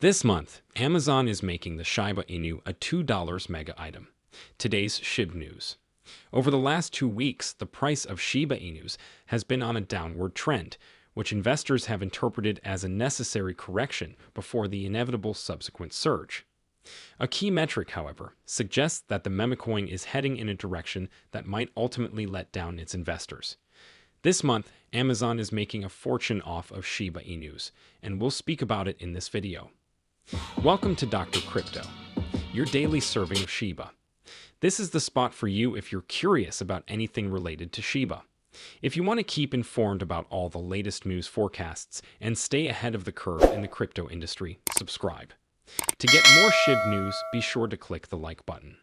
This month, Amazon is making the Shiba Inu a $2 mega item. Today's Shib news. Over the last 2 weeks, the price of Shiba Inus has been on a downward trend, which investors have interpreted as a necessary correction before the inevitable subsequent surge. A key metric, however, suggests that the meme coin is heading in a direction that might ultimately let down its investors. This month, Amazon is making a fortune off of Shiba Inus, and we'll speak about it in this video. Welcome to Dr. Crypto, your daily serving of Shiba. This is the spot for you if you're curious about anything related to Shiba. If you want to keep informed about all the latest news forecasts and stay ahead of the curve in the crypto industry, subscribe. To get more Shib news, be sure to click the like button.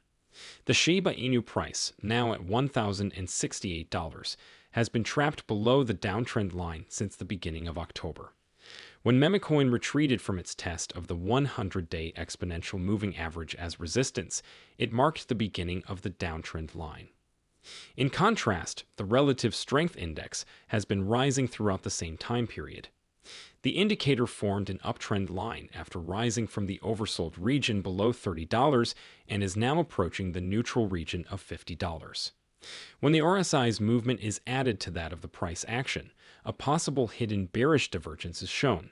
The Shiba Inu price, now at $1,068, has been trapped below the downtrend line since the beginning of October. When meme coin retreated from its test of the 100-day exponential moving average as resistance, it marked the beginning of the downtrend line. In contrast, the relative strength index has been rising throughout the same time period. The indicator formed an uptrend line after rising from the oversold region below $30 and is now approaching the neutral region of $50. When the RSI's movement is added to that of the price action, a possible hidden bearish divergence is shown.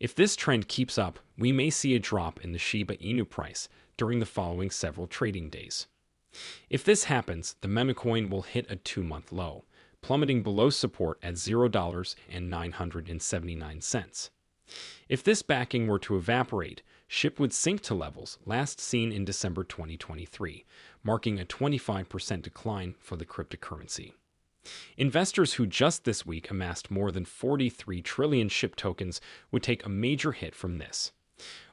If this trend keeps up, we may see a drop in the Shiba Inu price during the following several trading days. If this happens, the meme coin will hit a 2-month low, plummeting below support at $0.979. If this backing were to evaporate, SHIB would sink to levels last seen in December 2023, marking a 25% decline for the cryptocurrency. Investors who just this week amassed more than 43 trillion SHIB tokens would take a major hit from this.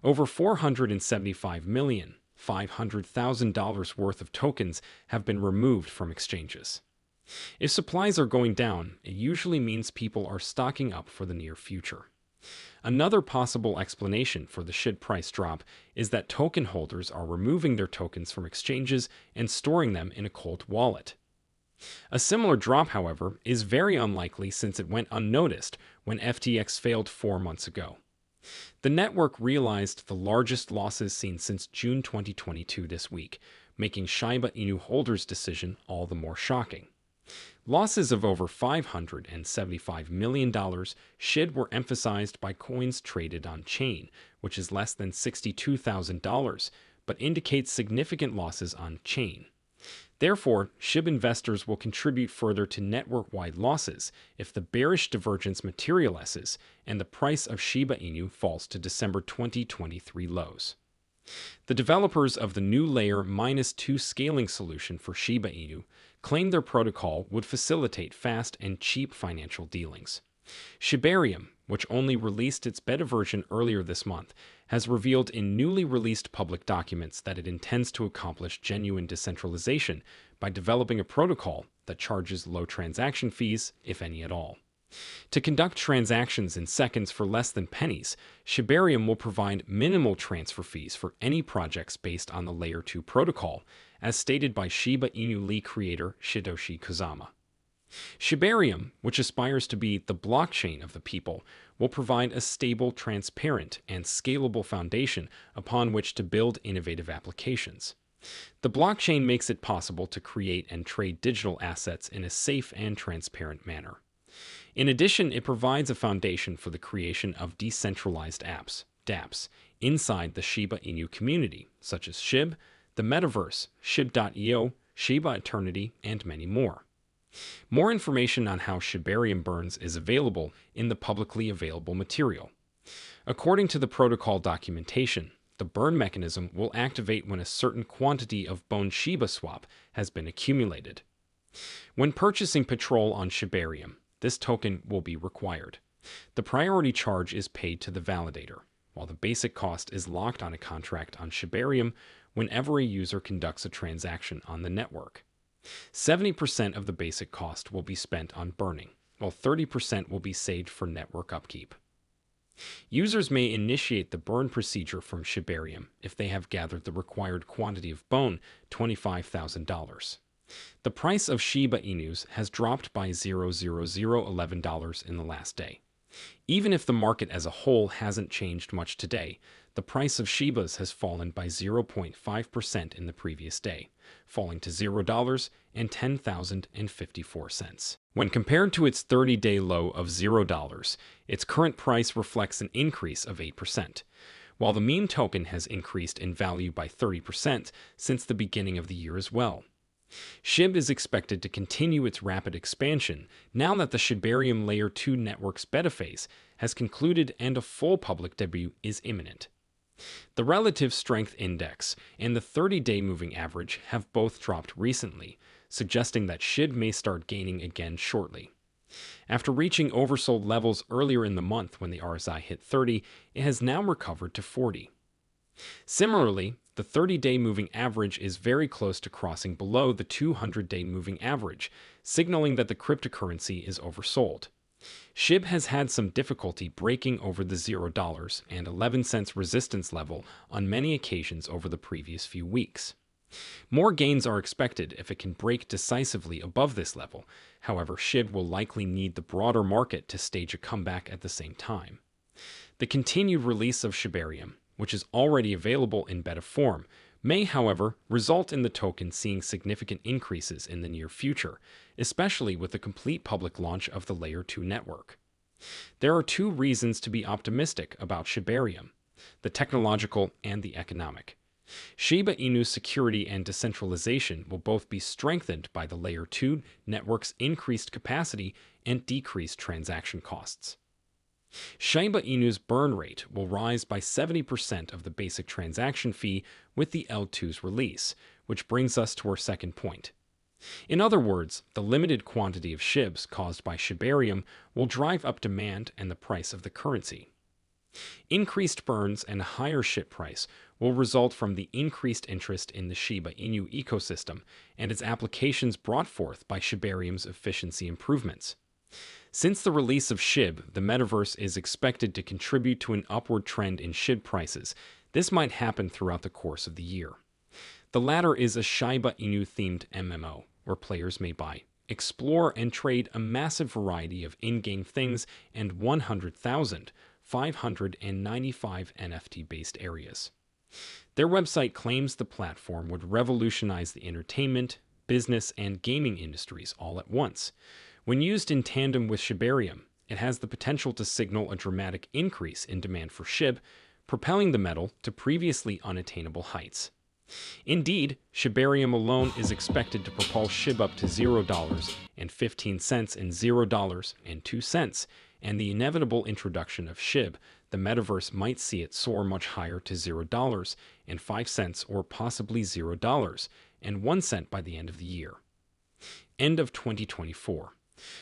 Over $475,500,000 worth of tokens have been removed from exchanges. If supplies are going down, it usually means people are stocking up for the near future. Another possible explanation for the SHIB price drop is that token holders are removing their tokens from exchanges and storing them in a cold wallet. A similar drop, however, is very unlikely since it went unnoticed when FTX failed 4 months ago. The network realized the largest losses seen since June 2022 this week, making Shiba Inu holders' decision all the more shocking. Losses of over $575 million SHIB were emphasized by coins traded on-chain, which is less than $62,000, but indicates significant losses on-chain. Therefore, SHIB investors will contribute further to network-wide losses if the bearish divergence materializes and the price of Shiba Inu falls to December 2023 lows. The developers of the new layer -2 scaling solution for Shiba Inu claimed their protocol would facilitate fast and cheap financial dealings. Shibarium, which only released its beta version earlier this month, has revealed in newly released public documents that it intends to accomplish genuine decentralization by developing a protocol that charges low transaction fees, if any at all. To conduct transactions in seconds for less than pennies, Shibarium will provide minimal transfer fees for any projects based on the Layer 2 protocol, as stated by Shiba Inu lead creator Satoshi Kozama. Shibarium, which aspires to be the blockchain of the people, will provide a stable, transparent, and scalable foundation upon which to build innovative applications. The blockchain makes it possible to create and trade digital assets in a safe and transparent manner. In addition, it provides a foundation for the creation of decentralized apps, dApps, inside the Shiba Inu community, such as Shib, the Metaverse, Shib.io, Shiba Eternity, and many more. More information on how Shibarium burns is available in the publicly available material. According to the protocol documentation, the burn mechanism will activate when a certain quantity of SHIBASWAP has been accumulated. When purchasing Patrol on Shibarium, this token will be required. The priority charge is paid to the validator, while the basic cost is locked on a contract on Shibarium whenever a user conducts a transaction on the network. 70% of the basic cost will be spent on burning, while 30% will be saved for network upkeep. Users may initiate the burn procedure from Shibarium if they have gathered the required quantity of bone, $25,000. The price of Shiba Inus has dropped by $0.0011 in the last day. Even if the market as a whole hasn't changed much today, the price of Shibas has fallen by 0.5% in the previous day, falling to $0.10,054. When compared to its 30-day low of $0, its current price reflects an increase of 8%, while the meme token has increased in value by 30% since the beginning of the year as well. Shib is expected to continue its rapid expansion now that the Shibarium Layer 2 network's beta phase has concluded and a full public debut is imminent. The Relative Strength Index and the 30-day moving average have both dropped recently, suggesting that Shib may start gaining again shortly. After reaching oversold levels earlier in the month when the RSI hit 30, it has now recovered to 40. Similarly, the 30-day moving average is very close to crossing below the 200-day moving average, signaling that the cryptocurrency is oversold. Shib has had some difficulty breaking over the $0.11 resistance level on many occasions over the previous few weeks. More gains are expected if it can break decisively above this level. However, Shib will likely need the broader market to stage a comeback at the same time. The continued release of Shibarium, which is already available in beta form, may, however, result in the token seeing significant increases in the near future, especially with the complete public launch of the Layer 2 network. There are two reasons to be optimistic about Shibarium: the technological and the economic. Shiba Inu's security and decentralization will both be strengthened by the Layer 2 network's increased capacity and decreased transaction costs. Shiba Inu's burn rate will rise by 70% of the basic transaction fee with the L2's release, which brings us to our second point. In other words, the limited quantity of Shibs caused by Shibarium will drive up demand and the price of the currency. Increased burns and a higher Shib price will result from the increased interest in the Shiba Inu ecosystem and its applications brought forth by Shibarium's efficiency improvements. Since the release of Shib, the metaverse is expected to contribute to an upward trend in Shib prices. This might happen throughout the course of the year. The latter is a Shiba Inu-themed MMO, where players may buy, explore, and trade a massive variety of in-game things and 100,595 NFT-based areas. Their website claims the platform would revolutionize the entertainment, business, and gaming industries all at once. When used in tandem with Shibarium, it has the potential to signal a dramatic increase in demand for Shib, propelling the metal to previously unattainable heights. Indeed, Shibarium alone is expected to propel Shib up to $0.15 and $0.02, and the inevitable introduction of Shib, the metaverse might see it soar much higher to $0.05 or possibly $0.01 by the end of the year. End of 2024.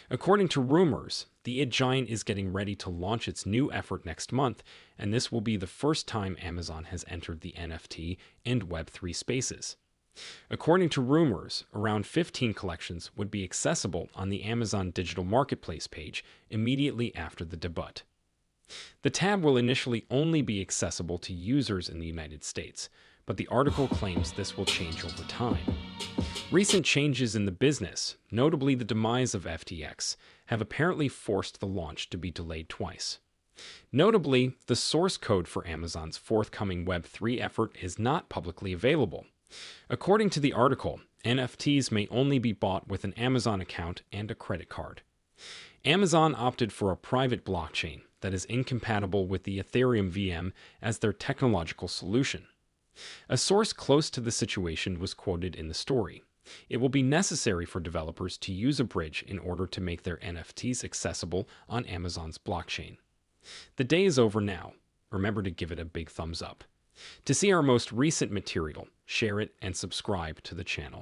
According to rumors, the id Giant is getting ready to launch its new effort next month, and this will be the first time Amazon has entered the NFT and Web3 spaces. According to rumors, around 15 collections would be accessible on the Amazon digital marketplace page immediately after the debut. The tab will initially only be accessible to users in the United States, but the article claims this will change over time. Recent changes in the business, notably the demise of FTX, have apparently forced the launch to be delayed twice. Notably, the source code for Amazon's forthcoming Web3 effort is not publicly available. According to the article, NFTs may only be bought with an Amazon account and a credit card. Amazon opted for a private blockchain that is incompatible with the Ethereum VM as their technological solution. A source close to the situation was quoted in the story. It will be necessary for developers to use a bridge in order to make their NFTs accessible on Amazon's blockchain. The day is over now. Remember to give it a big thumbs up. To see our most recent material, share it and subscribe to the channel.